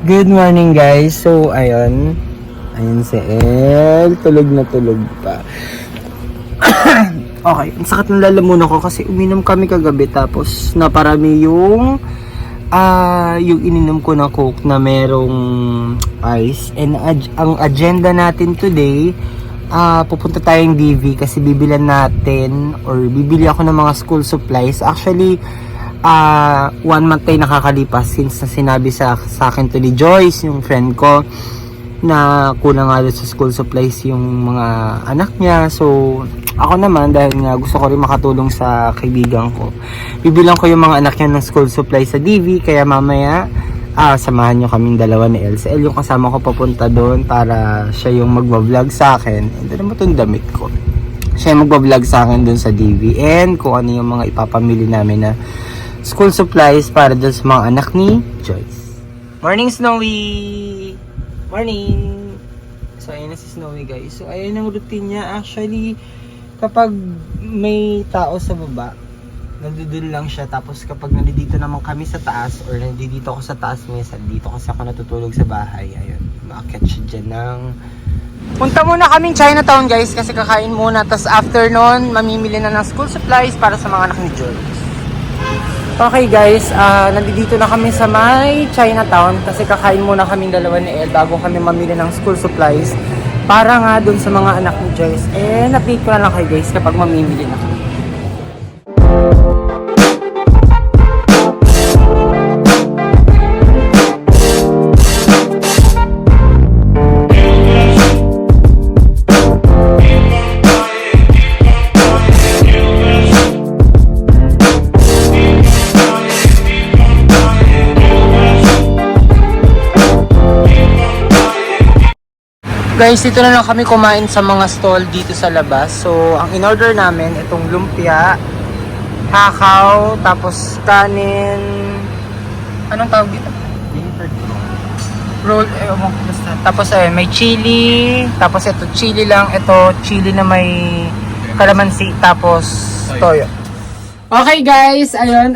Good morning guys. So ayun. Ayun si El. Tulog na tulog pa. Okay, ang sakit ng lalamunan ko kasi uminom kami kagabi tapos naparami yung ininom ko na Coke na merong ice. And ang agenda natin today, pupunta tayong DV kasi bibilan natin or bibili ako ng mga school supplies. Actually, 1 month tayo nakakalipas since na sinabi sa akin to ni Joyce, yung friend ko, na kulang nga sa school supplies yung mga anak niya. So ako naman, dahil nga gusto ko rin makatulong sa kaibigan ko, bibilang ko yung mga anak niya ng school supplies sa DV. Kaya mamaya samahan nyo kaming dalawa ni El. Si El yung kasama ko papunta doon para siya yung magbablog sa akin. And then mo itong damit ko, siya yung magbablog sa akin doon sa DV and kung ano yung mga ipapamili namin na school supplies para dun sa mga anak ni Joyce. Morning, Snowy! Morning! So, ayun na si Snowy, guys. So, ayun ang routine niya. Actually, kapag may tao sa baba, nandun lang siya. Tapos, kapag nandito naman kami sa taas or nandito ako sa taas minsan, dito kasi ako natutulog sa bahay. Ayun, maakit siya dyan ng... Punta muna kaming Chinatown, guys, kasi kakain muna. Tapos, after nun, mamimili na ng school supplies para sa mga anak ni Joyce. Okay guys, nandito na kami sa may Chinatown kasi kakain muna kaming dalawa ni El bago kami mamili ng school supplies para nga dun sa mga anak ni Joyce. And update ko na lang kayo guys kapag mamimili na kami. Guys, dito na lang kami kumain sa mga stall dito sa labas. So, ang in-order namin, itong lumpia, hakaw, tapos kanin, anong tawag dito? Roll, basta. Tapos may chili, tapos ito chili lang, ito chili na may kalamansi, tapos toyo. Okay guys, ayun,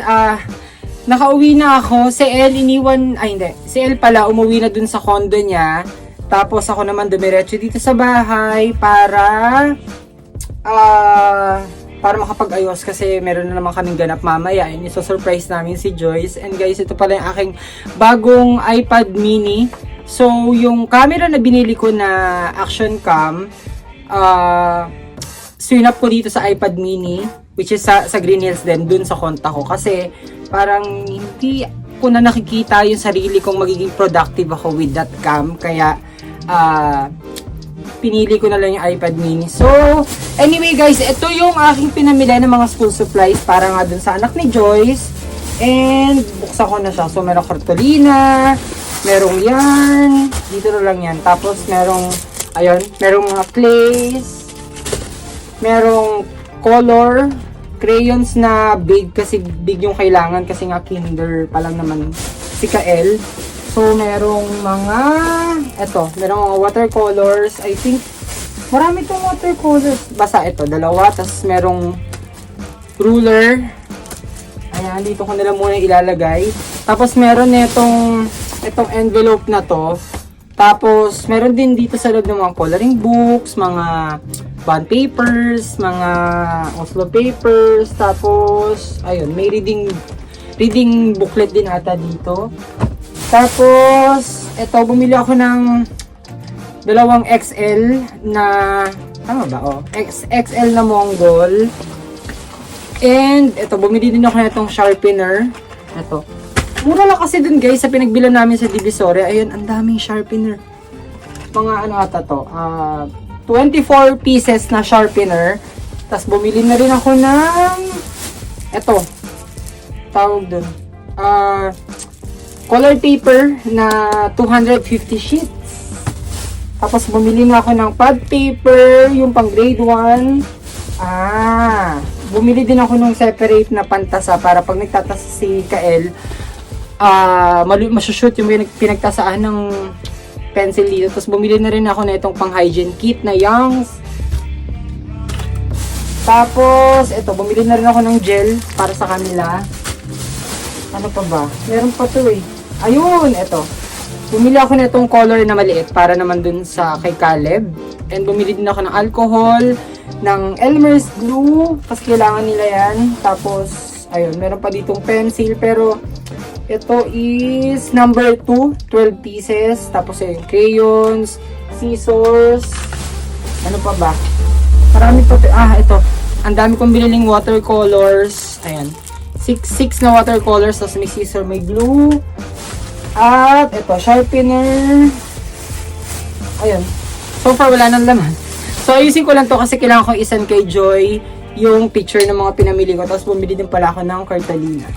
nakauwi na ako. Si El iniwan, si El pala umuwi na dun sa condo niya. Tapos ako naman dumiretso dito sa bahay para makapag-ayos kasi meron na naman kaming ganap mamaya. And iso-surprise namin si Joyce. And guys, ito pala yung aking bagong iPad mini. So, yung camera na binili ko na action cam, swinap ko dito sa iPad mini, which is sa Green Hills din, dun sa konta ko. Kasi parang hindi ko na nakikita yung sarili kong magiging productive ako with that cam. Kaya pinili ko na lang yung iPad mini. So, anyway guys, ito yung aking pinamili ng mga school supplies para nga dun sa anak ni Joyce. And buksan ko na siya. So, merong cartolina, merong yarn, dito na lang yan. Tapos, merong mga clays, merong color, crayons na big kasi big yung kailangan kasi nga kinder pa lang naman si Kael. So, merong merong mga watercolors. I think, marami itong watercolors. Basta ito, dalawa. Tapos, merong ruler. Ayan, dito ko nila muna ilalagay. Tapos, meron itong envelope na to. Tapos, meron din dito sa loob ng mga coloring books, mga bond papers, mga Oslo papers. Tapos, ayun, may reading booklet din ata dito. Tapos, bumili ako ng dalawang XL na, XL na Mongol. And, bumili din ako na itong sharpener. Mura lang kasi dun guys, sa pinagbilan namin sa Divisoria. Ayun, ang daming sharpener. Mga 24 pieces na sharpener. Tapos, bumili na rin ako ng, tawag dun, color paper na 250 sheets. Tapos bumili na ako ng pad paper, yung pang grade 1. Bumili din ako ng separate na pantasa para pag nagtatasa si Kael, masushoot yung pinagtasaan ng pencil dito. Tapos bumili na rin ako na itong pang hygiene kit na Young's. Tapos, bumili na rin ako ng gel para sa kanila. Ano pa ba? Meron pa to eh. Ayun, ito. Bumili ako na itong color na maliit para naman dun sa kay Caleb. And bumili din ako ng alcohol, ng Elmer's glue, kasi kailangan nila yan. Tapos, ayun, meron pa ditong pencil, pero ito is number 2, 12 pieces. Tapos ayun, crayons, scissors, ano pa ba? Marami pa, ito. Ang dami kong biniling watercolors. Ayan. 6 na watercolors, tapos may scissor, may glue. At ito, sharpener. Ayun. So far, wala nang laman. So, ayusin ko lang to kasi kailangan ko isan kay Joy yung picture ng mga pinamili ko. Tapos bumili din pala ako ng cartolina.